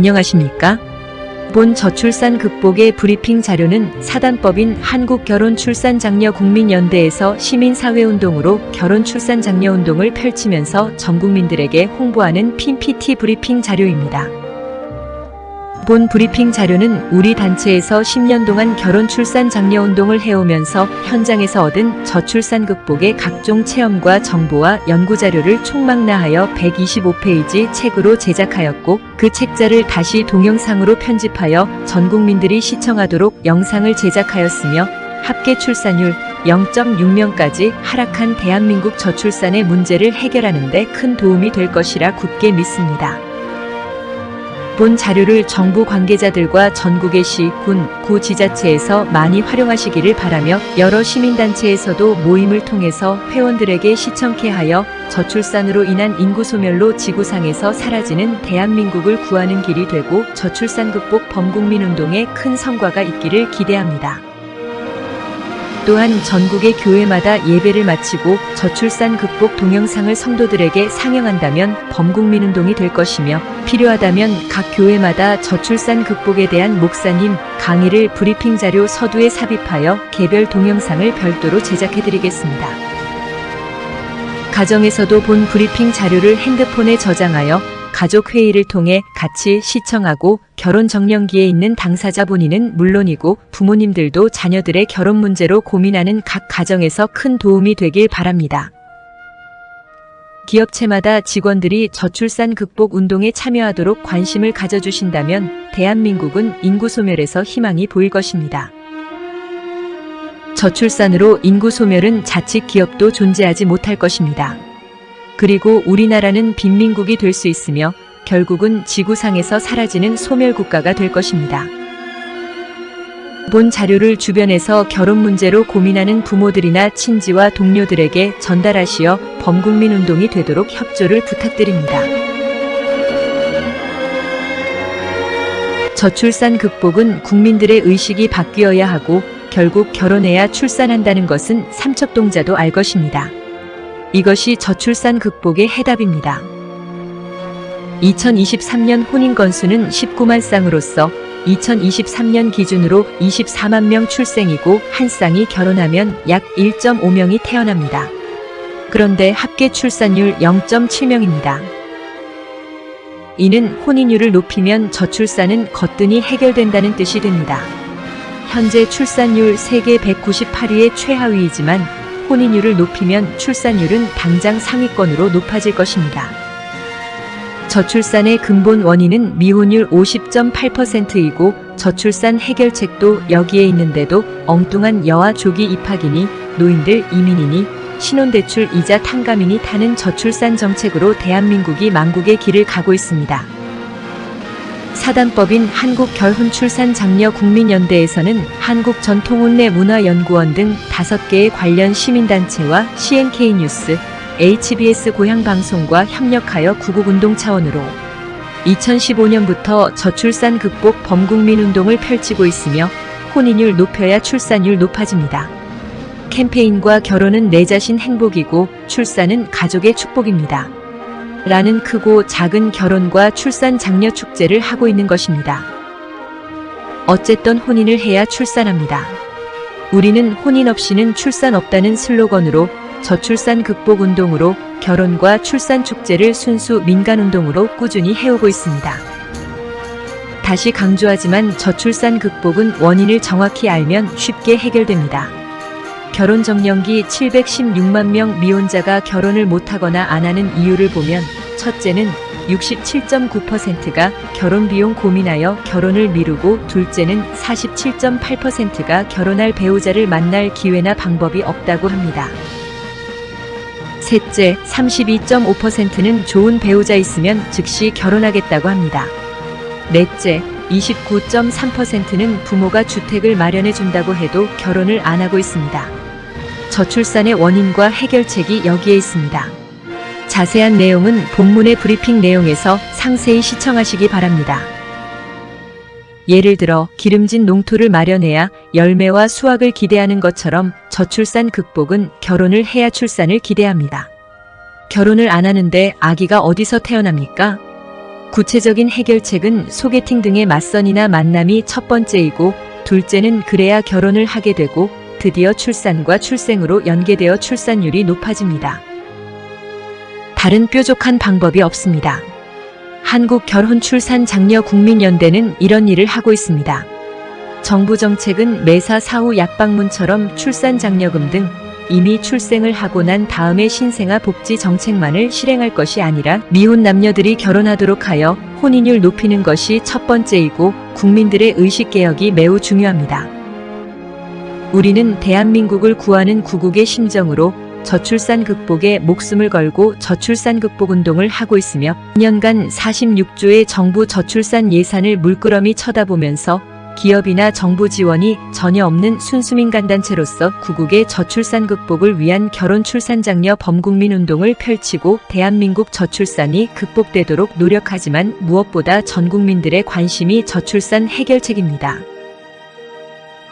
안녕하십니까? 본 저출산 극복의 브리핑 자료는 사단법인 한국결혼출산장려국민연대에서 시민사회운동으로 결혼출산장려운동을 펼치면서 전 국민들에게 홍보하는 PPT 브리핑 자료입니다. 본 브리핑 자료는 우리 단체에서 10년 동안 결혼출산장려운동을 해오면서 현장에서 얻은 저출산 극복의 각종 체험과 정보와 연구자료를 총망라하여 125페이지 책으로 제작하였고 그 책자를 다시 동영상으로 편집하여 전 국민들이 시청하도록 영상을 제작하였으며 합계 출산율 0.6명까지 하락한 대한민국 저출산의 문제를 해결하는 데 큰 도움이 될 것이라 굳게 믿습니다. 본 자료를 정부 관계자들과 전국의 시, 군, 구 지자체에서 많이 활용하시기를 바라며 여러 시민단체에서도 모임을 통해서 회원들에게 시청케 하여 저출산으로 인한 인구 소멸로 지구상에서 사라지는 대한민국을 구하는 길이 되고 저출산 극복 범국민운동에 큰 성과가 있기를 기대합니다. 또한 전국의 교회마다 예배를 마치고 저출산 극복 동영상을 성도들에게 상영한다면 범국민운동이 될 것이며 필요하다면 각 교회마다 저출산 극복에 대한 목사님 강의를 브리핑 자료 서두에 삽입하여 개별 동영상을 별도로 제작해드리겠습니다. 가정에서도 본 브리핑 자료를 핸드폰에 저장하여 가족 회의를 통해 같이 시청하고 결혼 정년기에 있는 당사자 본인은 물론이고 부모님들도 자녀들의 결혼 문제로 고민하는 각 가정에서 큰 도움이 되길 바랍니다. 기업체마다 직원들이 저출산 극복 운동에 참여하도록 관심을 가져주신다면 대한민국은 인구 소멸에서 희망이 보일 것입니다. 저출산으로 인구 소멸은 자칫 기업도 존재하지 못할 것입니다. 그리고 우리나라는 빈민국이 될 수 있으며 결국은 지구상에서 사라지는 소멸국가가 될 것입니다. 본 자료를 주변에서 결혼 문제로 고민하는 부모들이나 친지와 동료들에게 전달하시어 범국민운동이 되도록 협조를 부탁드립니다. 저출산 극복은 국민들의 의식이 바뀌어야 하고 결국 결혼해야 출산한다는 것은 삼척동자도 알 것입니다. 이것이 저출산 극복의 해답입니다. 2023년 혼인 건수는 19만 쌍으로서 2023년 기준으로 24만 명 출생이고 한 쌍이 결혼하면 약 1.5명이 태어납니다. 그런데 합계 출산율 0.7명입니다. 이는 혼인율을 높이면 저출산은 거뜬히 해결된다는 뜻이 됩니다. 현재 출산율 세계 198위의 최하위이지만 혼인율을 높이면 출산율은 당장 상위권으로 높아질 것입니다. 저출산의 근본 원인은 미혼율 50.8%이고 저출산 해결책도 여기에 있는데도 엉뚱한 여아 조기 입학이니 노인들 이민이니 신혼대출 이자 탕감이니 타는 저출산 정책으로 대한민국이 망국의 길을 가고 있습니다. 사단법인 한국결혼출산장려국민연대에서는 한국전통혼례문화연구원 등 5개의 관련 시민단체와 CNK뉴스, HBS 고향방송과 협력하여 구국운동 차원으로 2015년부터 저출산 극복 범국민운동을 펼치고 있으며 혼인율 높여야 출산율 높아집니다. 캠페인과 결혼은 내 자신 행복이고 출산은 가족의 축복입니다. 라는 크고 작은 결혼과 출산 장려 축제를 하고 있는 것입니다. 어쨌든 혼인을 해야 출산합니다. 우리는 혼인 없이는 출산 없다는 슬로건으로 저출산 극복 운동으로 결혼과 출산 축제를 순수 민간 운동으로 꾸준히 해오고 있습니다. 다시 강조하지만 저출산 극복은 원인을 정확히 알면 쉽게 해결됩니다. 결혼 정년기 716만 명 미혼자가 결혼을 못하거나 안 하는 이유를 보면 첫째는 67.9%가 결혼 비용 고민하여 결혼을 미루고 둘째는 47.8%가 결혼할 배우자를 만날 기회나 방법이 없다고 합니다. 셋째, 32.5%는 좋은 배우자 있으면 즉시 결혼하겠다고 합니다. 넷째, 29.3%는 부모가 주택을 마련해 준다고 해도 결혼을 안 하고 있습니다. 저출산의 원인과 해결책이 여기에 있습니다. 자세한 내용은 본문의 브리핑 내용에서 상세히 시청하시기 바랍니다. 예를 들어 기름진 농토를 마련해야 열매와 수확을 기대하는 것처럼 저출산 극복은 결혼을 해야 출산을 기대합니다. 결혼을 안 하는데 아기가 어디서 태어납니까? 구체적인 해결책은 소개팅 등의 맞선이나 만남이 첫 번째이고 둘째는 그래야 결혼을 하게 되고 드디어 출산과 출생으로 연계되어 출산율이 높아집니다. 다른 뾰족한 방법이 없습니다. 한국결혼출산장려국민연대는 이런 일을 하고 있습니다. 정부 정책은 매사 사후 약방문처럼 출산장려금 등 이미 출생을 하고 난 다음에 신생아 복지 정책만을 실행할 것이 아니라 미혼 남녀들이 결혼하도록 하여 혼인율 높이는 것이 첫 번째이고 국민들의 의식개혁이 매우 중요합니다. 우리는 대한민국을 구하는 구국의 심정으로 저출산 극복에 목숨을 걸고 저출산 극복 운동을 하고 있으며 2년간 46조의 정부 저출산 예산을 물끄러미 쳐다보면서 기업이나 정부 지원이 전혀 없는 순수민간단체로서 구국의 저출산 극복을 위한 결혼출산장려 범국민 운동을 펼치고 대한민국 저출산이 극복되도록 노력하지만 무엇보다 전 국민들의 관심이 저출산 해결책입니다.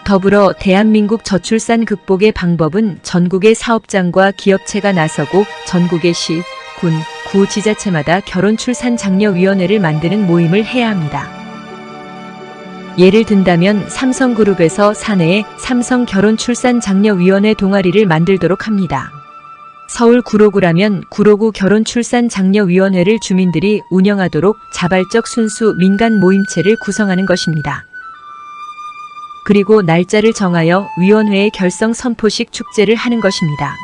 더불어 대한민국 저출산 극복의 방법은 전국의 사업장과 기업체가 나서고 전국의 시, 군, 구 지자체마다 결혼출산장려위원회를 만드는 모임을 해야 합니다. 예를 든다면 삼성그룹에서 사내에 삼성결혼출산장려위원회 동아리를 만들도록 합니다. 서울 구로구라면 구로구 결혼출산장려위원회를 주민들이 운영하도록 자발적 순수 민간 모임체를 구성하는 것입니다. 그리고 날짜를 정하여 위원회의 결성 선포식 축제를 하는 것입니다.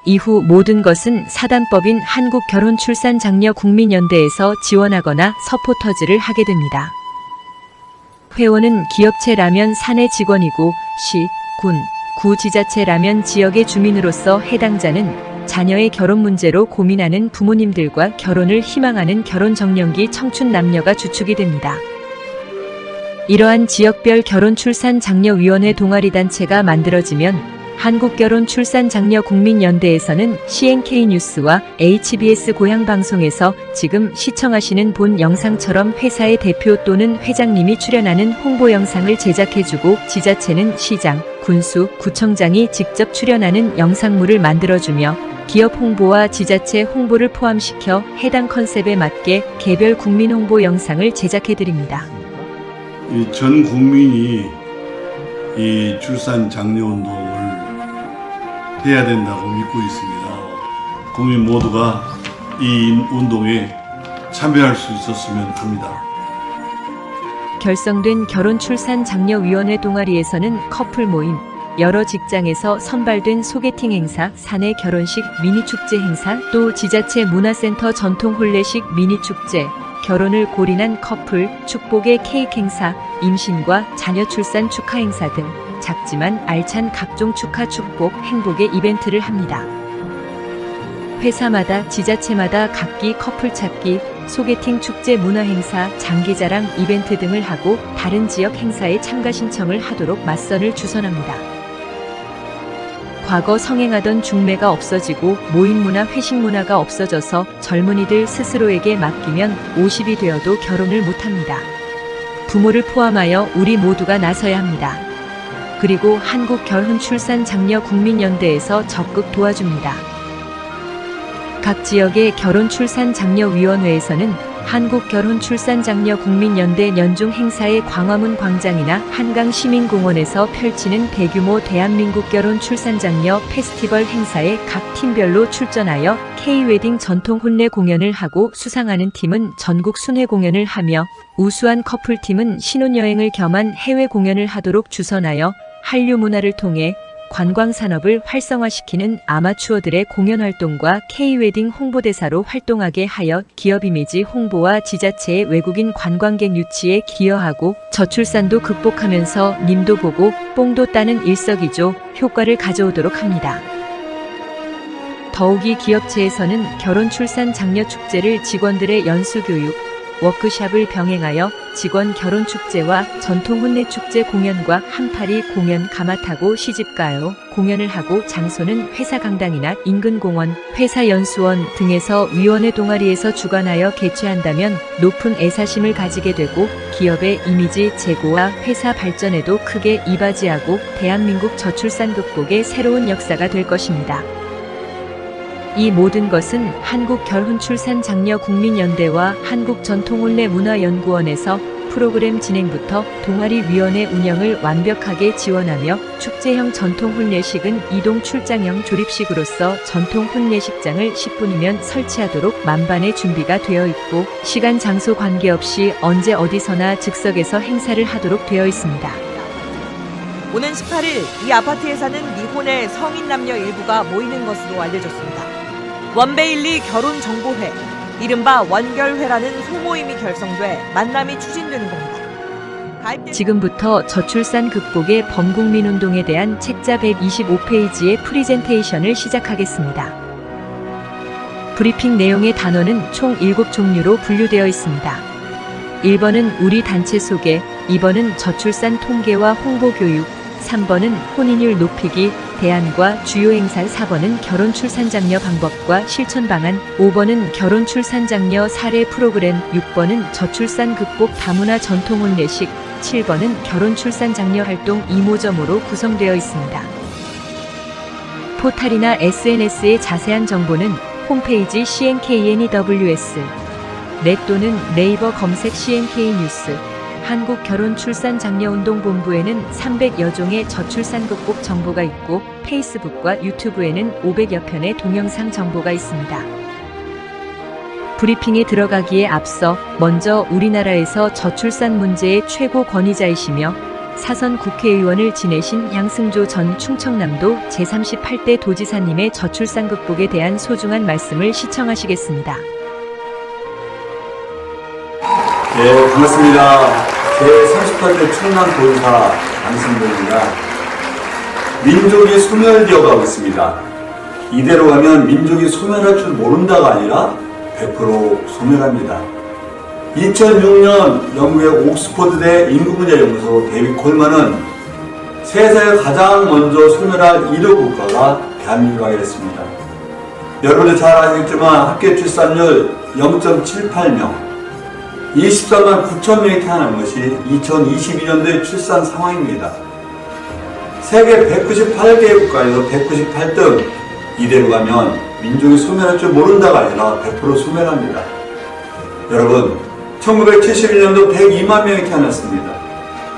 이후 모든 것은 사단법인 한국결혼출산장려국민연대에서 지원하거나 서포터즈를 하게 됩니다. 회원은 기업체라면 사내 직원이고 시, 군, 구 지자체라면 지역의 주민으로서 해당자는 자녀의 결혼 문제로 고민하는 부모님들과 결혼을 희망하는 결혼정년기 청춘 남녀가 주축이 됩니다. 이러한 지역별 결혼출산장려위원회 동아리단체가 만들어지면 한국결혼출산장려국민연대에서는 CNK뉴스와 HBS 고향방송에서 지금 시청하시는 본 영상처럼 회사의 대표 또는 회장님이 출연하는 홍보 영상을 제작해주고 지자체는 시장, 군수, 구청장이 직접 출연하는 영상물을 만들어주며 기업 홍보와 지자체 홍보를 포함시켜 해당 컨셉에 맞게 개별 국민 홍보 영상을 제작해드립니다. 전 국민이 이 출산 장려 운동을 해야 된다고 믿고 있습니다. 국민 모두가 이 운동에 참여할 수 있었으면 합니다. 결성된 결혼출산장려위원회 동아리에서는 커플 모임, 여러 직장에서 선발된 소개팅 행사, 사내 결혼식, 미니축제 행사, 또 지자체 문화센터 전통 혼례식 미니축제, 결혼을 골인한 커플, 축복의 케이크 행사, 임신과 자녀 출산 축하 행사 등 작지만 알찬 각종 축하 축복, 행복의 이벤트를 합니다. 회사마다 지자체마다 각기 커플 찾기, 소개팅 축제 문화 행사, 장기자랑 이벤트 등을 하고 다른 지역 행사에 참가 신청을 하도록 맞선을 주선합니다. 과거 성행하던 중매가 없어지고 모임 문화, 회식 문화가 없어져서 젊은이들 스스로에게 맡기면 50이 되어도 결혼을 못합니다. 부모를 포함하여 우리 모두가 나서야 합니다. 그리고 한국결혼출산장려국민연대에서 적극 도와줍니다. 각 지역의 결혼출산장려위원회에서는 한국결혼출산장려국민연대 연중 행사의 광화문 광장이나 한강시민공원에서 펼치는 대규모 대한민국 결혼출산장려 페스티벌 행사에 각 팀별로 출전하여 K-웨딩 전통 혼례 공연을 하고 수상하는 팀은 전국 순회 공연을 하며 우수한 커플팀은 신혼여행을 겸한 해외 공연을 하도록 주선하여 한류 문화를 통해 관광산업을 활성화시키는 아마추어들의 공연활동과 K-웨딩 홍보대사로 활동하게 하여 기업 이미지 홍보와 지자체의 외국인 관광객 유치에 기여하고 저출산도 극복하면서 님도 보고 뽕도 따는 일석이조 효과를 가져오도록 합니다. 더욱이 기업체에서는 결혼출산장려축제를 직원들의 연수교육, 워크샵을 병행하여 직원 결혼축제와 전통혼례축제 공연과 한파리 공연, 가마타고 시집가요 공연을 하고 장소는 회사 강당이나 인근 공원, 회사 연수원 등에서 위원회 동아리에서 주관하여 개최한다면 높은 애사심을 가지게 되고 기업의 이미지 제고와 회사 발전에도 크게 이바지하고 대한민국 저출산 극복의 새로운 역사가 될 것입니다. 이 모든 것은 한국결혼출산장려국민연대와 한국전통혼례문화연구원에서 프로그램 진행부터 동아리위원회 운영을 완벽하게 지원하며 축제형 전통혼례식은 이동 출장형 조립식으로서 전통혼례식장을 10분이면 설치하도록 만반의 준비가 되어 있고 시간 장소 관계없이 언제 어디서나 즉석에서 행사를 하도록 되어 있습니다. 오는 18일 이 아파트에 사는 미혼의 성인 남녀 일부가 모이는 것으로 알려졌습니다. 원베일리 결혼정보회, 이른바 원결회라는 소모임이 결성돼 만남이 추진되는 겁니다. 지금부터 저출산 극복의 범국민운동에 대한 책자 125페이지의 프리젠테이션을 시작하겠습니다. 브리핑 내용의 단어는 총 7종류로 분류되어 있습니다. 1번은 우리 단체 소개, 2번은 저출산 통계와 홍보 교육, 3번은 혼인율 높이기, 대안과 주요 행사, 4번은 결혼 출산 장려 방법과 실천 방안, 5번은 결혼 출산 장려 사례 프로그램, 6번은 저출산 극복 다문화 전통 혼례식, 7번은 결혼 출산 장려 활동 이모점으로 구성되어 있습니다. 포탈이나 SNS의 자세한 정보는 홈페이지 CNKNEWS, 넷 또는 네이버 검색 CNK 뉴스, 한국결혼출산장려운동본부에는 300여 종의 저출산 극복 정보가 있고 페이스북과 유튜브에는 500여 편의 동영상 정보가 있습니다. 브리핑에 들어가기에 앞서 먼저 우리나라에서 저출산 문제의 최고 권위자이시며 사선 국회의원을 지내신 양승조 전 충청남도 제38대 도지사님의 저출산 극복에 대한 소중한 말씀을 시청하시겠습니다. 네, 반갑습니다. 제38대 충남도지사 양승조입니다. 민족이 소멸되어 가고 있습니다. 이대로 가면 민족이 소멸할 줄 모른다가 아니라 100% 소멸합니다. 2006년 영국의 옥스퍼드대 인구문제연구소 데이빗 콜만은 세상에 가장 먼저 소멸할 1호 국가가 대한민국이 됐습니다. 여러분들 잘 아시겠지만 합계 출산율 0.78명, 24만 9천 명이 태어난 것이 2022년도의 출산 상황입니다. 세계 198개 국가에서 198등, 이대로 가면 민족이 소멸할 줄 모른다가 아니라 100% 소멸합니다. 여러분, 1971년도 102만 명이 태어났습니다.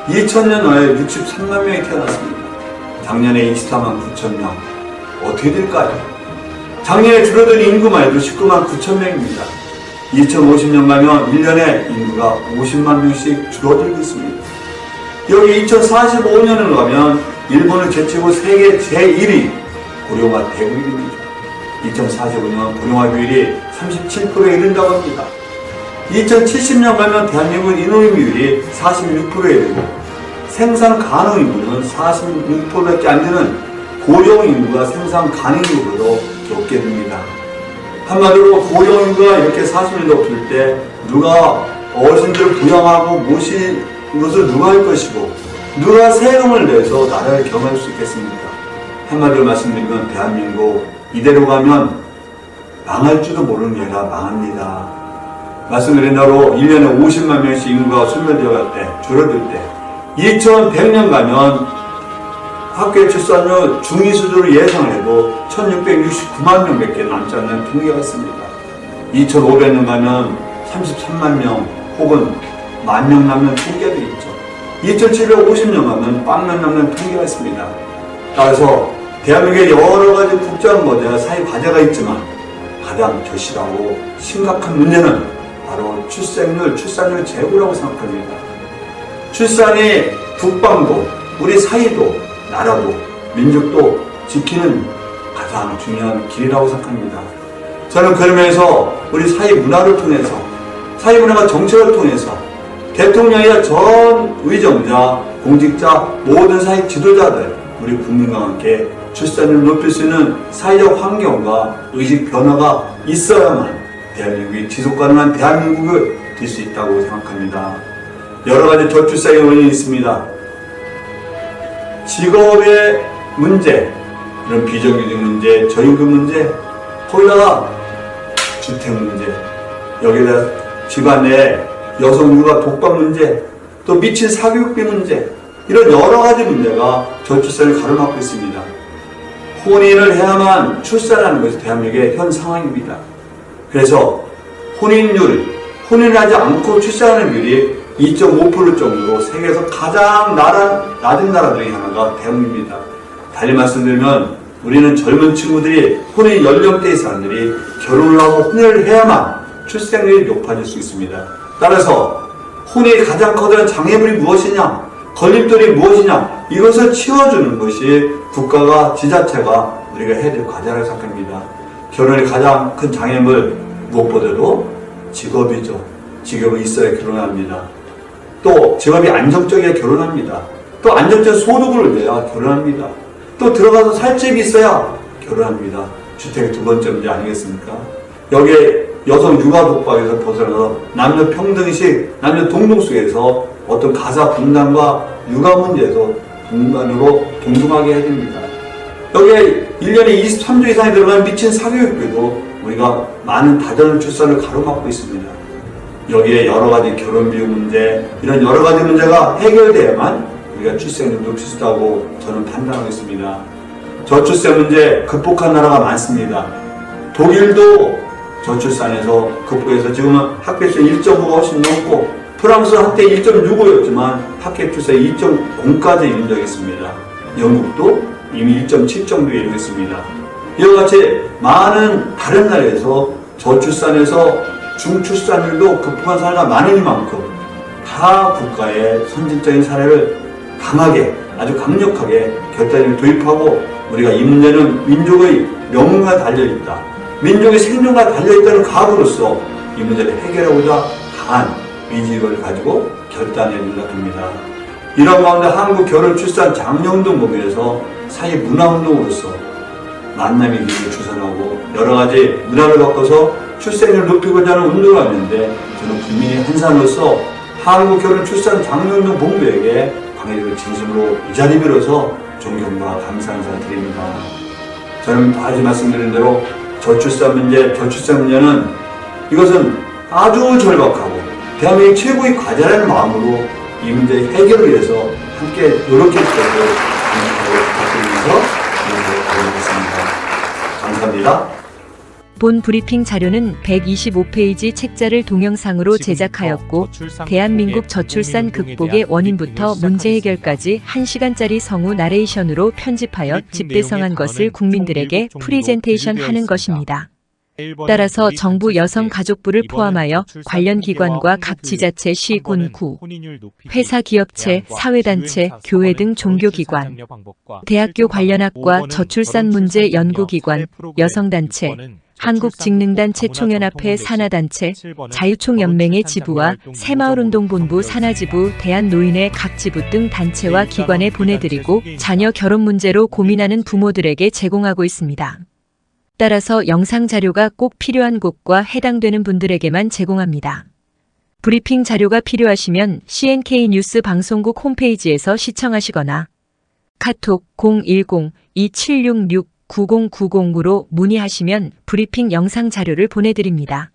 2000년도에 63만 명이 태어났습니다. 작년에 24만 9천 명. 어떻게 될까요? 작년에 줄어든 인구만 해도 19만 9천 명입니다. 2050년 가면 1년에 인구가 50만 명씩 줄어들고 있습니다. 여기 2045년을 가면 일본을 제치고 세계 제1위 고령화 대국입니다. 2045년 고령화 비율이 37%에 이른다고 합니다. 2070년 가면 대한민국 인구 비율이 46%에 이르고 생산 가능 인구는 46%밖에 안 되는 고령 인구가 생산 가능 인구보다 적게 됩니다. 한마디로 고령 인구가 이렇게 40년 높을 때 누가 어르신들을 부양하고 모실 것을 누가 할 것이고 누가 세금을 내서 나라를 경영할 수 있겠습니까? 한마디로 말씀드리면 대한민국 이대로 가면 망할 줄도 모르는 게 아니라 망합니다. 말씀드린 대로 1년에 50만 명씩 인구가 소멸되어 갈 때, 줄어들 때 2100년 가면 학교 출산율 중위 수준으로 예상해도 1669만 명밖에 남지 않는 통계가 있습니다. 2500년 가면 33만 명 혹은 10,000명 남는 통계도 있죠. 2750년 가면 10,000명 남는 통계가 있습니다. 따라서 대한민국에 여러 가지 국제한 거대와 사회 과제가 있지만 가장 절실하고 심각한 문제는 바로 출산율 제고라고 생각합니다. 출산이 국방도, 우리 사회도, 나라도, 민족도 지키는 가장 중요한 길이라고 생각합니다. 저는 그러면서 우리 사회 문화를 통해서, 사회 문화가 정책을 통해서 대통령이나 전 의정자, 공직자, 모든 사회 지도자들, 우리 국민과 함께 출산율을 높일 수 있는 사회적 환경과 의식 변화가 있어야만 대한민국이 지속가능한 대한민국을 될 수 있다고 생각합니다. 여러 가지 저출산의 원인이 있습니다. 직업의 문제, 이런 비정규직 문제, 저임금 문제, 거기다가 주택 문제, 여기다 집안의 여성 육아 독박 문제, 또 미친 사교육비 문제, 이런 여러 가지 문제가 저출산을 가로막고 있습니다. 혼인을 해야만 출산하는 것이 대한민국의 현 상황입니다. 그래서 혼인을 하지 않고 출산하는 비율이 2.5% 정도로 세계에서 가장 낮은 나라 중에 하나가 대한민국입니다. 달리 말씀드리면 우리는 젊은 친구들이 혼인 연령대의 사람들이 결혼을 하고 혼인을 해야만 출생률이 높아질 수 있습니다. 따라서 혼인의 가장 커다란 장애물이 무엇이냐, 걸림돌이 무엇이냐, 이것을 치워주는 것이 국가가 지자체가 우리가 해야 될 과제라고 생각합니다. 결혼의 가장 큰 장애물 무엇보다도 직업이죠. 직업이 있어야 결혼합니다. 또 직업이 안정적이어야 결혼합니다. 또 안정적인 소득을 내야 결혼합니다. 또 들어가서 살 집이 있어야 결혼합니다. 주택의 두 번째 문제 아니겠습니까? 여기에 여성 육아 독박에서 벗어나서 남녀 평등식, 남녀 동등 속에서 어떤 가사 분담과 육아 문제에서 동반으로 동등하게 해야 됩니다. 여기에 1년에 23조 이상이 들어가는 미친 사교육비도 우리가 많은 다자녀 출산을 가로막고 있습니다. 여기에 여러 가지 결혼 비용 문제, 이런 여러 가지 문제가 해결돼야만 우리가 출생률을 높일 수 있다고 저는 판단하고 있습니다. 저출생 문제 극복한 나라가 많습니다. 독일도 저출산에서 극복해서 지금은 학계출 1.5가 훨씬 넘고, 프랑스는 한때 1.65였지만 학계출산 2.0까지 이룬 적이 있습니다. 영국도 이미 1.7 정도에 이르겠습니다. 이와 같이 많은 다른 나라에서 저출산에서 중출산율도 극복한 사례가 많으니만큼 다 국가의 선진적인 사례를 강하게, 아주 강력하게 결단을 도입하고, 우리가 이 문제는 민족의 명예가 달려있다, 민족의 생존과 달려있다는 각오로서 이 문제를 해결하고자 강한 의지를 가지고 결단을 연락합니다. 이런 가운데 한국 결혼 출산 장려운동 법인에서 사회 문화운동으로서 만남의 기회를 주선하고 여러 가지 문화를 바꿔서 출생률을 높이고자 하는 운동을 하는데, 저는 국민의 한 사람으로서 한국 결혼 출산 장려운동 본부에게 관계를 진심으로 이 자리 빌어서 존경과 감사 인사 드립니다. 저는 다시 말씀드린 대로 저출산 문제는 이것은 아주 절박하고 대한민국 최고의 과제라는 마음으로 이 문제 해결을 위해서 함께 노력해주셔서 부탁드리면서 인사드리겠습니다. 감사합니다. 본 브리핑 자료는 125페이지 책자를 동영상으로 제작하였고, 대한민국 저출산 극복의 원인부터 문제 해결까지 1시간짜리 성우 나레이션으로 편집하여 집대성한 것을 국민들에게 프리젠테이션 하는 것입니다. 따라서 정부 여성가족부를 포함하여 관련 기관과 각 지자체, 시, 군, 구, 회사, 기업체, 사회단체, 교회 등 종교기관, 대학교 관련 학과, 저출산 문제 연구기관, 여성단체, 한국직능단체 총연합회 산하단체, 자유총연맹의 지부와 새마을운동본부 산하지부, 대한노인의 각 지부 등 단체와 기관에 보내드리고 자녀 결혼 문제로 고민하는 부모들에게 제공하고 있습니다. 따라서 영상 자료가 꼭 필요한 곳과 해당되는 분들에게만 제공합니다. 브리핑 자료가 필요하시면 CNK 뉴스 방송국 홈페이지에서 시청하시거나 카톡 010-2766-9090으로 문의하시면 브리핑 영상 자료를 보내드립니다.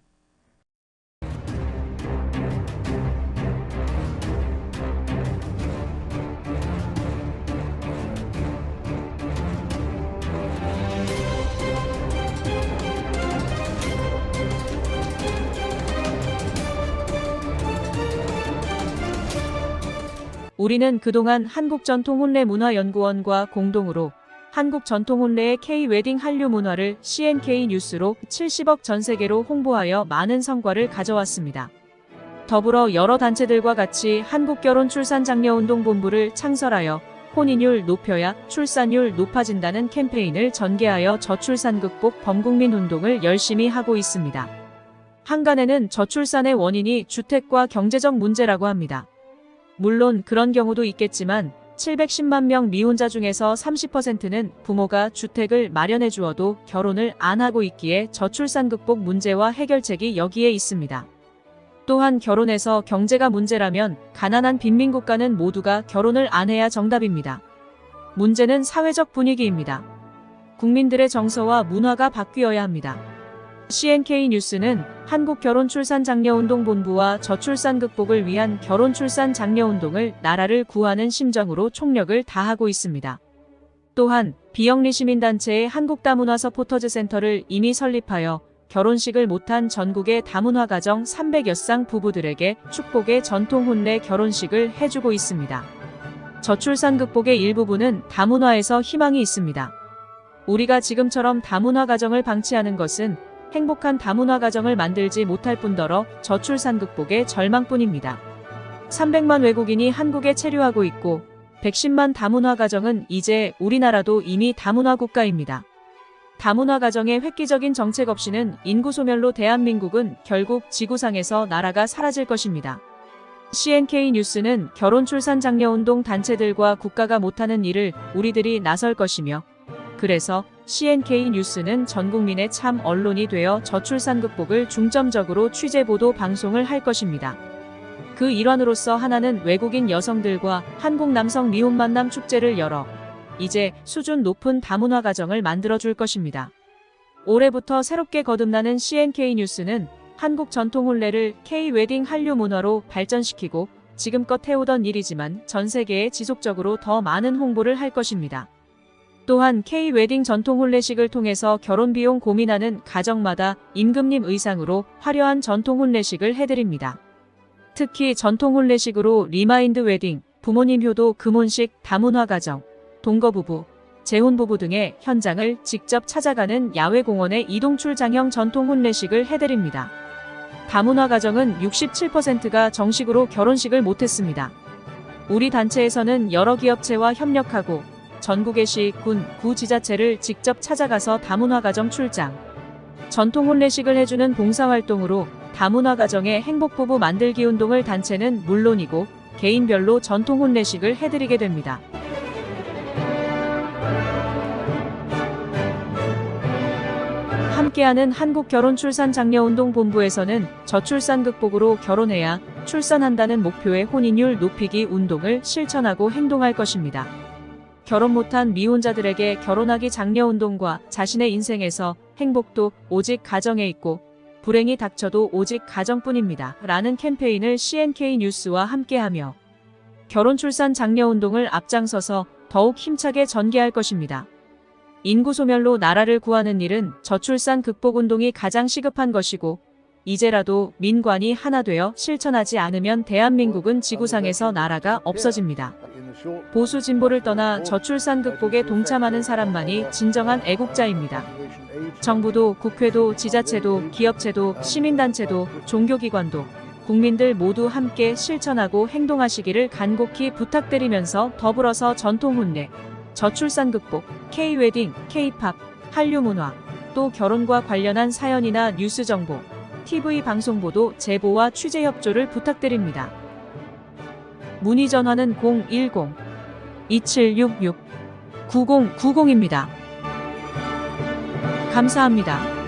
우리는 그동안 한국전통혼례문화연구원과 공동으로 한국전통혼례의 K-웨딩 한류 문화를 CNK 뉴스로 70억 전 세계로 홍보하여 많은 성과를 가져왔습니다. 더불어 여러 단체들과 같이 한국결혼출산장려운동본부를 창설하여 혼인율 높여야 출산율 높아진다는 캠페인을 전개하여 저출산 극복 범국민 운동을 열심히 하고 있습니다. 한간에는 저출산의 원인이 주택과 경제적 문제라고 합니다. 물론 그런 경우도 있겠지만 710만 명 미혼자 중에서 30%는 부모가 주택을 마련해 주어도 결혼을 안 하고 있기에 저출산 극복 문제와 해결책이 여기에 있습니다. 또한 결혼해서 경제가 문제라면 가난한 빈민국가는 모두가 결혼을 안 해야 정답입니다. 문제는 사회적 분위기입니다. 국민들의 정서와 문화가 바뀌어야 합니다. CNK 뉴스는 한국결혼출산장려운동본부와 저출산 극복을 위한 결혼출산 장려운동을 나라를 구하는 심정으로 총력을 다하고 있습니다. 또한 비영리 시민단체의 한국다문화 서포터즈 센터를 이미 설립하여 결혼식을 못한 전국의 다문화 가정 300여 쌍 부부들에게 축복의 전통 혼례 결혼식을 해주고 있습니다. 저출산 극복의 일부분은 다문화에서 희망이 있습니다. 우리가 지금처럼 다문화 가정을 방치하는 것은 행복한 다문화 가정을 만들지 못할 뿐더러 저출산 극복의 절망뿐입니다. 300만 외국인이 한국에 체류하고 있고 110만 다문화 가정은 이제 우리나라도 이미 다문화 국가입니다. 다문화 가정의 획기적인 정책 없이는 인구 소멸로 대한민국은 결국 지구상에서 나라가 사라질 것입니다. CNK 뉴스는 결혼 출산 장려 운동 단체들과 국가가 못하는 일을 우리들이 나설 것이며, 그래서 CNK 뉴스는 전 국민의 참 언론이 되어 저출산 극복을 중점적으로 취재 보도 방송을 할 것입니다. 그 일환으로서 하나는 외국인 여성들과 한국 남성 미혼 만남 축제를 열어 이제 수준 높은 다문화 가정을 만들어줄 것입니다. 올해부터 새롭게 거듭나는 CNK 뉴스는 한국 전통 혼례를 K-웨딩 한류 문화로 발전시키고 지금껏 해오던 일이지만 전 세계에 지속적으로 더 많은 홍보를 할 것입니다. 또한 K-웨딩 전통 혼례식을 통해서 결혼 비용 고민하는 가정마다 임금님 의상으로 화려한 전통 혼례식을 해드립니다. 특히 전통 혼례식으로 리마인드 웨딩, 부모님 효도 금혼식, 다문화 가정, 동거부부, 재혼부부 등의 현장을 직접 찾아가는 야외공원의 이동출장형 전통 혼례식을 해드립니다. 다문화 가정은 67%가 정식으로 결혼식을 못했습니다. 우리 단체에서는 여러 기업체와 협력하고 전국의 시, 군, 구 지자체를 직접 찾아가서 다문화 가정 출장, 전통 혼례식을 해주는 봉사활동으로 다문화 가정의 행복부부 만들기 운동을 단체는 물론이고 개인별로 전통 혼례식을 해드리게 됩니다. 함께하는 한국결혼출산장려운동본부에서는 저출산 극복으로 결혼해야 출산한다는 목표의 혼인율 높이기 운동을 실천하고 행동할 것입니다. 결혼 못한 미혼자들에게 결혼하기 장려운동과 자신의 인생에서 행복도 오직 가정에 있고 불행이 닥쳐도 오직 가정뿐입니다. 라는 캠페인을 CNK 뉴스와 함께하며 결혼 출산 장려운동을 앞장서서 더욱 힘차게 전개할 것입니다. 인구 소멸로 나라를 구하는 일은 저출산 극복 운동이 가장 시급한 것이고, 이제라도 민관이 하나 되어 실천하지 않으면 대한민국은 지구상에서 나라가 없어집니다. 보수 진보를 떠나 저출산 극복에 동참하는 사람만이 진정한 애국자입니다. 정부도, 국회도, 지자체도, 기업체도, 시민단체도, 종교기관도 국민들 모두 함께 실천하고 행동하시기를 간곡히 부탁드리면서 더불어서 전통 혼례, 저출산 극복, K-웨딩, K-팝, 한류 문화, 또 결혼과 관련한 사연이나 뉴스 정보, TV 방송 보도 제보와 취재 협조를 부탁드립니다. 문의 전화는 010-2766-9090입니다. 감사합니다.